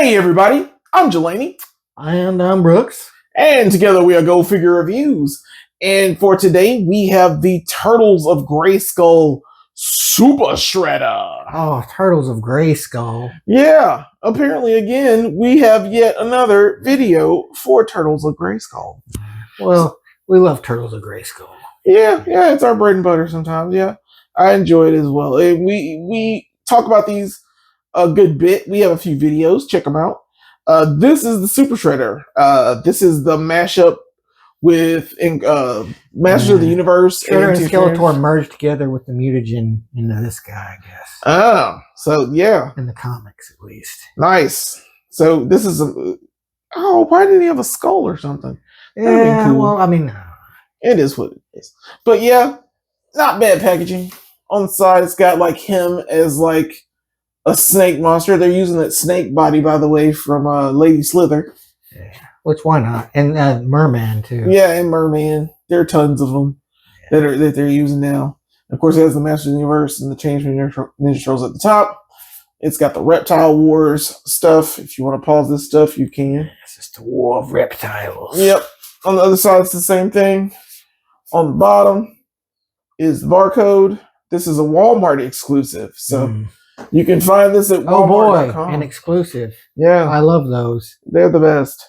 Hey everybody, I'm Jelani. And I'm Brooks. And together we are Go Figure Reviews. And for today, we have the Turtles of Grayskull Super Shredder. Oh, Turtles of Grayskull. Yeah, apparently again, we have yet another video for Turtles of Grayskull. Well, we love Turtles of Grayskull. Yeah, it's our bread and butter sometimes, yeah. I enjoy it as well. And we talk about these a good bit. We have a few videos, check them out. This is the Super Shredder. This is the mashup with Masters of the Universe. Shredder and Skeletor merged together with the mutagen into this guy, I guess. Oh, so yeah. In the comics, at least. Nice. So this is why didn't he have a skull or something? Yeah, cool. Well, I mean, it is what it is. But yeah, not bad packaging. On the side, it's got like him as like a snake monster. They're using that snake body, by the way, from Lady Slither. Yeah. Which, why not? And Merman, too. Yeah, and Merman. There are tons of them that they're using now. Of course, it has the Masters of the Universe and the Changeman Ninja Turtles at the top. It's got the Reptile Wars stuff. If you want to pause this stuff, you can. It's just a war of reptiles. Yep. On the other side, it's the same thing. On the bottom is the barcode. This is a Walmart exclusive. So you can find this at Walmart.com. Oh boy, an exclusive. Yeah. I love those. They're the best.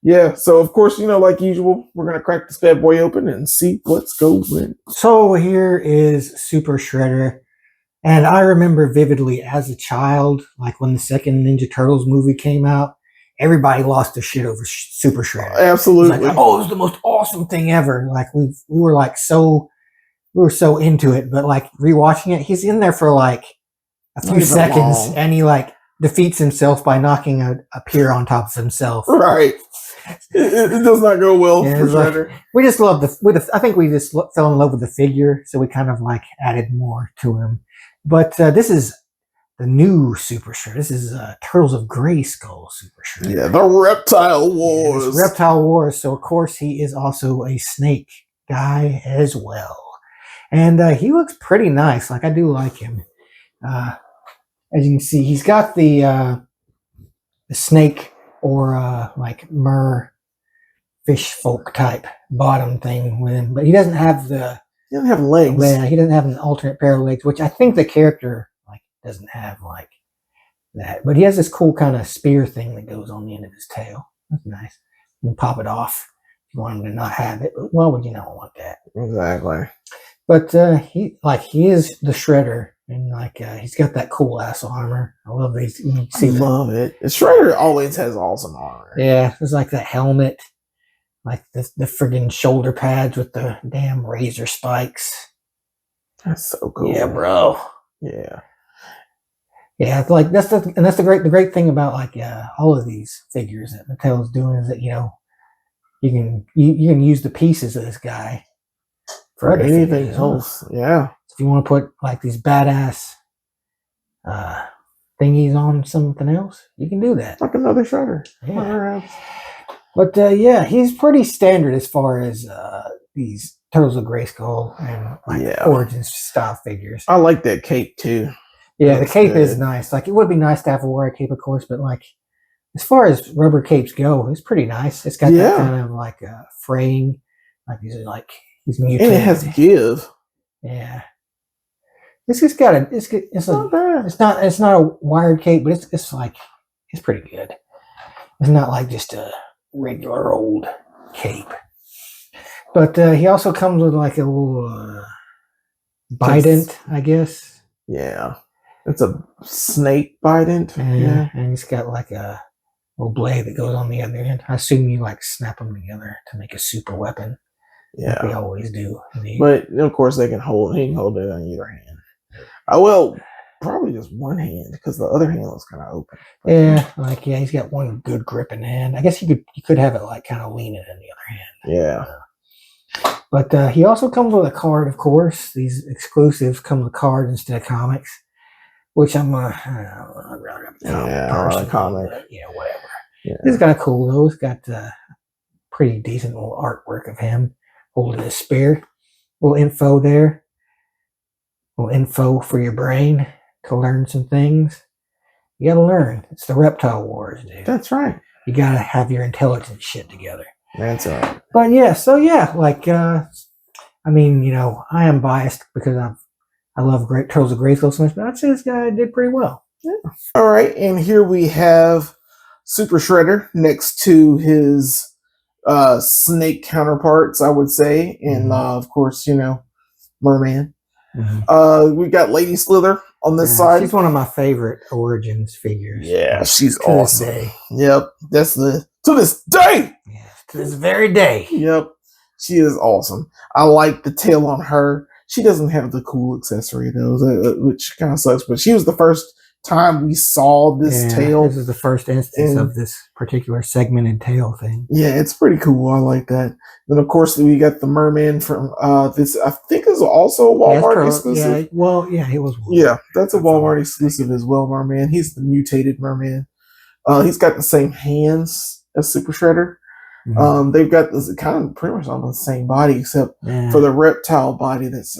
Yeah, so of course, like usual, we're going to crack this bad boy open and see what's going. So here is Super Shredder. And I remember vividly as a child, like when the second Ninja Turtles movie came out, everybody lost their shit over Super Shredder. Absolutely. It was like, oh, it was the most awesome thing ever. Like we were so into it, but like rewatching it, he's in there for like a few seconds and he like defeats himself by knocking a pier on top of himself. Right. It does not go well for Shredder. Like, we just love I think we just fell in love with the figure, so we kind of like added more to him. But this is the new Super Shredder. This is Turtles of Grayskull Super Shredder. Yeah, the Reptile Wars. Reptile Wars. So of course he is also a snake guy as well, and he looks pretty nice. Like I do like him. As you can see, he's got the snake or like mer fish folk type bottom thing with him, but he doesn't have he doesn't have legs. Yeah, he doesn't have an alternate pair of legs, which I think the character like doesn't have like that. But he has this cool kind of spear thing that goes on the end of his tail. That's nice. You can pop it off if you want him to not have it. But why would you not want that? Exactly. But he is the Shredder. And like he's got that cool ass armor. I love these. I love it. Shredder always has awesome armor. Yeah, there's like that helmet, like the friggin' shoulder pads with the damn razor spikes. That's so cool. Yeah, bro. Yeah. Yeah, it's like that's the great thing about like all of these figures that Mattel is doing is that you can use the pieces of this guy for anything else. Yeah. If you want to put like these badass thingies on something else, you can do that. Like another Shredder. Yeah. But yeah, he's pretty standard as far as these Turtles of Grayskull and like Origins style figures. I like that cape too. Yeah, the cape is nice. Like it would be nice to have a wear cape, of course, but like as far as rubber capes go, it's pretty nice. It's got that kind of like fraying, like he's mutated. And it has give. Yeah. It's just got it's not bad. It's not a wired cape, but it's pretty good. It's not like just a regular old cape. But he also comes with like a little bident, I guess. Yeah. It's a snake bident. Yeah. And it's got like a little blade that goes on the other end. I assume you like snap them together to make a super weapon. Yeah. Like they always do. But of course he can hold it on either hand. Well, probably just one hand because the other hand was kind of open. Yeah, he's got one good gripping hand. I guess you could have it like kind of leaning in the other hand. Yeah. But he also comes with a card, of course. These exclusives come with cards instead of comics, which I'd rather have a comic. But, whatever. Yeah. It's kind of cool though. It's got pretty decent little artwork of him holding his spear. Little info there. Little info for your brain to learn some things. You gotta learn. It's the Reptile Wars, dude. That's right. You gotta have your intelligence shit together. That's right. But yeah, so yeah, like I mean, you know, I am biased because I love Turtles of Grayskull so much, but I'd say this guy did pretty well. Yeah. All right, and here we have Super Shredder next to his snake counterparts, I would say, and of course, you know, Merman. We got Lady Slither on this side. She's one of my favorite Origins figures. Yeah, she's to awesome. This day. Yep, that's to this day. Yeah, to this very day. Yep, she is awesome. I like the tail on her. She doesn't have the cool accessory though, which kind of sucks. But she was the first time we saw this tail. This is the first instance of this particular segmented tail thing. Yeah, it's pretty cool. I like that. Then of course we got the Merman from this. I think is also a Walmart exclusive. Yeah, well, yeah, he was. Yeah, that's a Walmart exclusive as well. Merman. He's the mutated Merman. He's got the same hands as Super Shredder. They've got this kind of pretty much almost the same body, except for the reptile body that's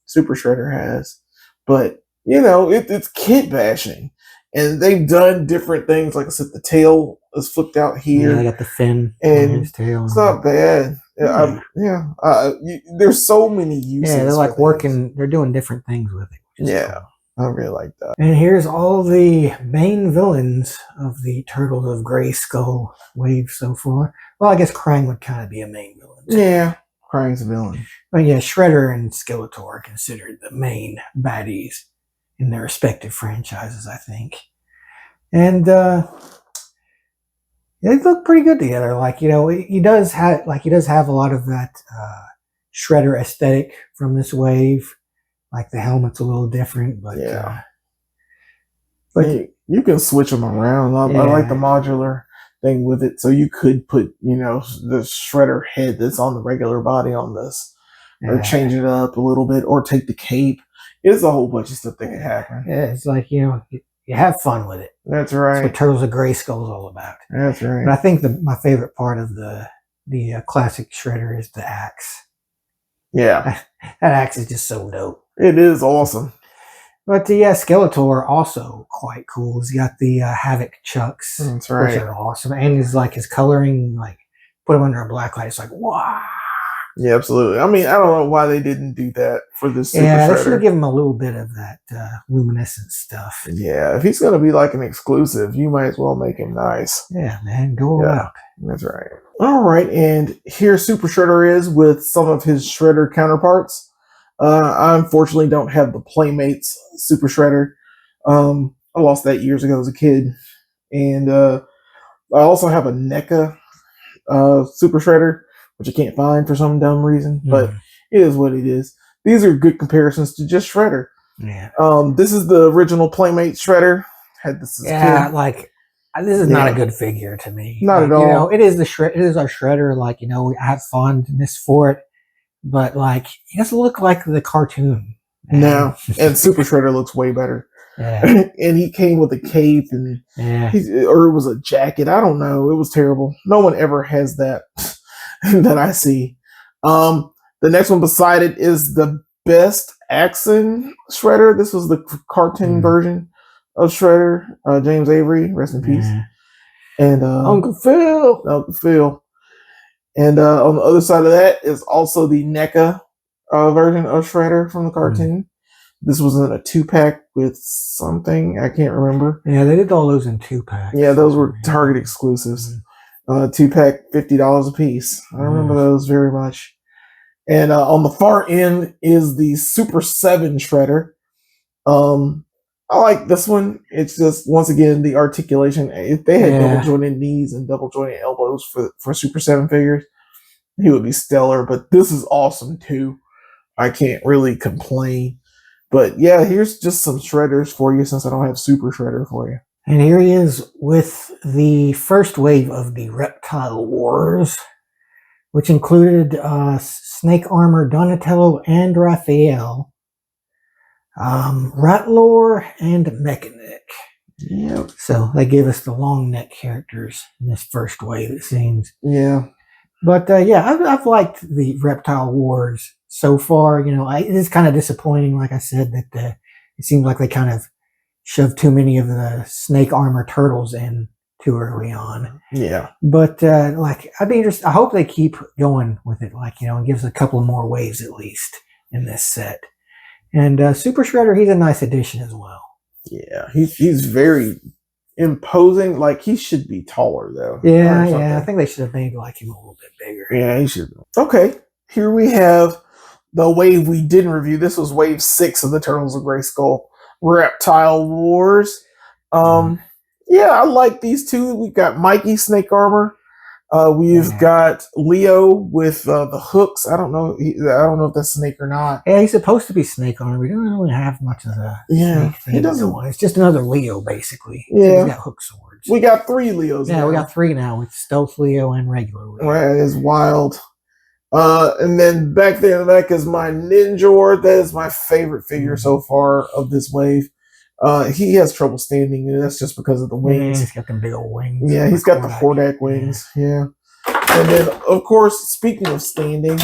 Super Shredder has. But you know, it's kid bashing, and they've done different things. Like I said, the tail is flipped out here. Yeah, they got the fin and on his tail. It's not bad. There's so many uses. Yeah, they're like working. They're doing different things with it. Yeah. Cool. I really like that. And here's all the main villains of the Turtles of Grayskull wave so far. Well, I guess Krang would kind of be a main villain. Yeah, Krang's a villain. But yeah, Shredder and Skeletor are considered the main baddies in their respective franchises, I think. And they look pretty good together. Like, you know, he does have a lot of that Shredder aesthetic from this wave. Like the helmet's a little different, but yeah. But you can switch them around. I like the modular thing with it, so you could put, you know, the Shredder head that's on the regular body on this, or change it up a little bit, or take the cape. It's a whole bunch of stuff that can happen. Yeah, it's like, you know, you have fun with it. That's right. That's what Turtles of Grayskull is all about. That's right. But I think my favorite part of the classic Shredder is the axe. Yeah, that axe is just so dope. It is awesome. But Skeletor also quite cool. He's got the Havoc Chucks. That's right. Which are awesome. And his coloring, like, put him under a black light. It's like, wow. Yeah, absolutely. I mean, I don't know why they didn't do that for this Super Shredder. They should have given him a little bit of that luminescent stuff. Yeah, if he's going to be like an exclusive, you might as well make him nice. Yeah, man, go out. That's right. All right, and here Super Shredder is with some of his Shredder counterparts. I unfortunately don't have the Playmates Super Shredder. I lost that years ago as a kid. And I also have a NECA Super Shredder, which I can't find for some dumb reason, but it is what it is. These are good comparisons to just Shredder. Yeah. This is the original Playmate Shredder. Had this as a kid. Like, this is not a good figure to me. Not at all. You know, it is our Shredder. Like, you know, I have fondness for it, but like, he doesn't look like the cartoon. No, and Super Shredder looks way better. Yeah. And he came with a cape and or it was a jacket. I don't know. It was terrible. No one ever has that that I see. The next one beside it is the best Axon Shredder. This was the cartoon version of Shredder. James Avery, rest in peace. And Uncle Phil. And on the other side of that is also the NECA version of Shredder from the cartoon. This was in a 2-pack with something. I can't remember. Yeah, they did all those in 2-packs. Yeah, those were Target exclusives. 2-pack, $50 a piece. I remember those very much. And on the far end is the Super 7 Shredder. I like this one. It's just, once again, the articulation. If they had double jointed knees and double jointed elbows for Super 7 figures, he would be stellar. But this is awesome too. I can't really complain. But yeah, here's just some Shredders for you since I don't have Super Shredder for you. And here he is with the first wave of the Reptile Wars, which included Snake Armor, Donatello, and Raphael, Ratlor, and Mechanic. Yep. So they gave us the long neck characters in this first wave, it seems. Yeah. But I've liked the Reptile Wars so far. You know, it is kind of disappointing, like I said, that it seems like they kind of shove too many of the snake armor turtles in too early on. Yeah. But like, I'd be interested. I hope they keep going with it, like, you know, and gives a couple of more waves at least in this set. And Super Shredder, he's a nice addition as well. Yeah, he's very imposing. Like, he should be taller though. Yeah. I think they should have made like him a little bit bigger. Yeah, he should. Okay, here we have the wave we didn't review. This was wave 6 of the Turtles of Grayskull Reptile Wars. Yeah, I like these two. We've got Mikey Snake Armor. We've got Leo with the hooks. I don't know if that's snake or not. Yeah, he's supposed to be snake armor. We don't really have much of a snake thing. He doesn't. It's just another Leo, basically. Yeah, he's got hook swords. We got 3 Leos. Yeah, we got 3 now with Stealth Leo and regular Leo. That is wild. And then back there in the back is my Ninjor. That is my favorite figure so far of this wave. He has trouble standing, and that's just because of the wings. He's got them big old wings. Yeah, he's got the Hordak wings. Yeah. And then, of course, speaking of standing,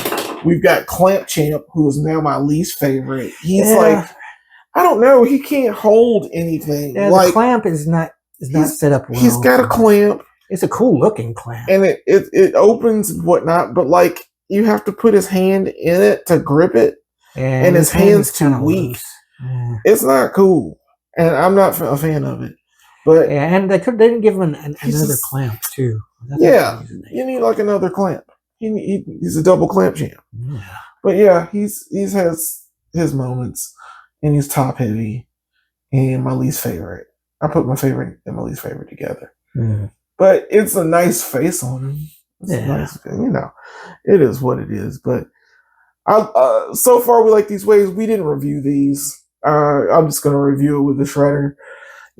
we've got Clamp Champ, who is now my least favorite. He's like, I don't know, he can't hold anything. Yeah, like, the clamp is not set up well. He's got a clamp. It's a cool looking clamp. And it opens and whatnot, but like, you have to put his hand in it to grip it. And his hand's too weak. Yeah. It's not cool. And I'm not a fan of it. But yeah, and they didn't give him another clamp too. That's you need like another clamp. He's a double clamp champ. Yeah. But yeah, he has his moments, and he's top heavy, and my least favorite. I put my favorite and my least favorite together. But it's a nice face on him. It's nice, it is what it is. But so far we like these waves. We didn't review these. I'm just gonna review it with the Shredder.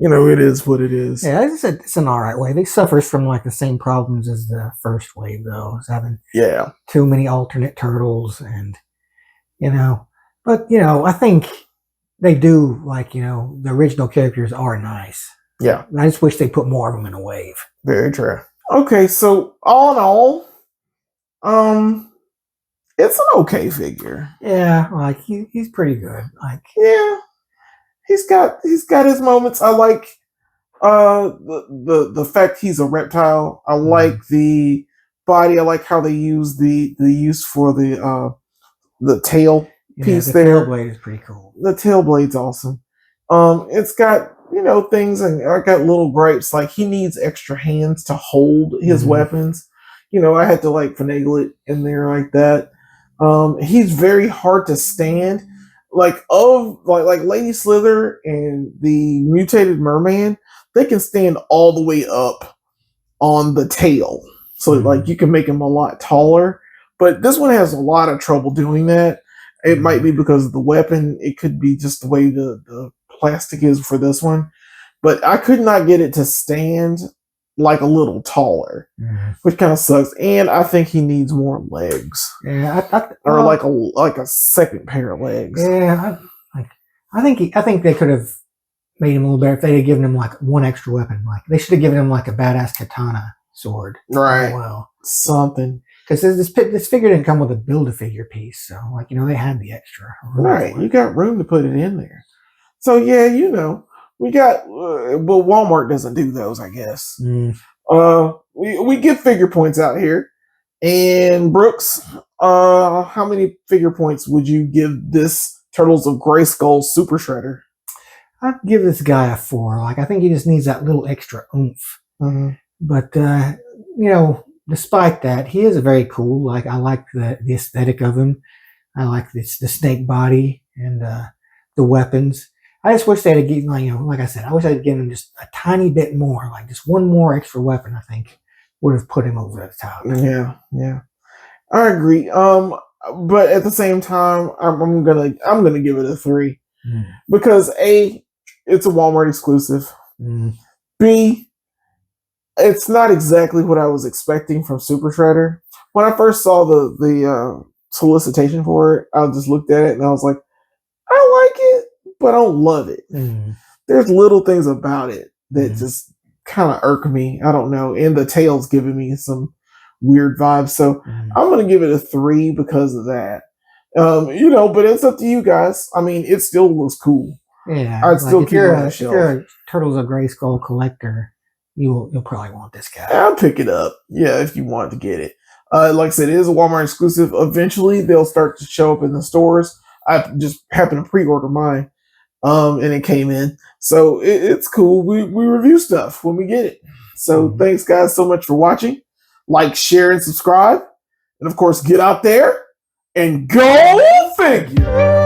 It is what it is. Yeah, it's an alright wave. It suffers from like the same problems as the first wave, though. It's having too many alternate turtles, and but I think they do like the original characters are nice. Yeah, I just wish they put more of them in a wave. Very true. Okay, so all in all, it's an okay figure. Yeah, like he's pretty good. Like he's got his moments. I like the fact he's a reptile. I like the body. I like how they use the use for the tail piece the there. Tail blade is pretty cool. The tail blade's awesome. It's got things, and I got little gripes like he needs extra hands to hold his weapons. I had to like finagle it in there like that. He's very hard to stand. Like Lady Slither and the mutated merman, they can stand all the way up on the tail. So like you can make him a lot taller. But this one has a lot of trouble doing that. It might be because of the weapon. It could be just the way the plastic is for this one. But I could not get it to stand like a little taller, which kind of sucks. And I think he needs more legs. Yeah, or like a second pair of legs. Yeah, I think they could have made him a little better if they had given him like one extra weapon. Like they should have given him like a badass katana sword. Right. Well, something. Because this figure didn't come with a Build-A-Figure piece, so like they had the extra. Right, you got room to put it in there. So yeah, we got. Well, Walmart doesn't do those, I guess. We give figure points out here. And Brooks, how many figure points would you give this Turtles of Grayskull Super Shredder? I'd give this guy a 4. Like I think he just needs that little extra oomph. But despite that, he is very cool. Like I like the aesthetic of him. I like the snake body and the weapons. I just wish they'd have given, like I said, I wish I'd given him just a tiny bit more, like just one more extra weapon. I think would have put him over the top. Yeah, I agree. But at the same time, I'm gonna give it a 3 because A, it's a Walmart exclusive. B, it's not exactly what I was expecting from Super Shredder. When I first saw the solicitation for it, I just looked at it and I was like, I like it, but I don't love it. There's little things about it that just kind of irk me. I don't know. And the tail's giving me some weird vibes. So I'm going to give it a 3 because of that. But it's up to you guys. I mean, it still looks cool. Yeah, I'd still keep it on the if shelf. you're a Turtles of Grayskull collector, you'll probably want this guy. I'll pick it up. Yeah, if you want to get it. Like I said, it is a Walmart exclusive. Eventually, they'll start to show up in the stores. I just happened to pre-order mine, and it came in. So it's cool. We review stuff when we get it. So thanks, guys, so much for watching. Like, share, and subscribe. And, of course, get out there and go figure.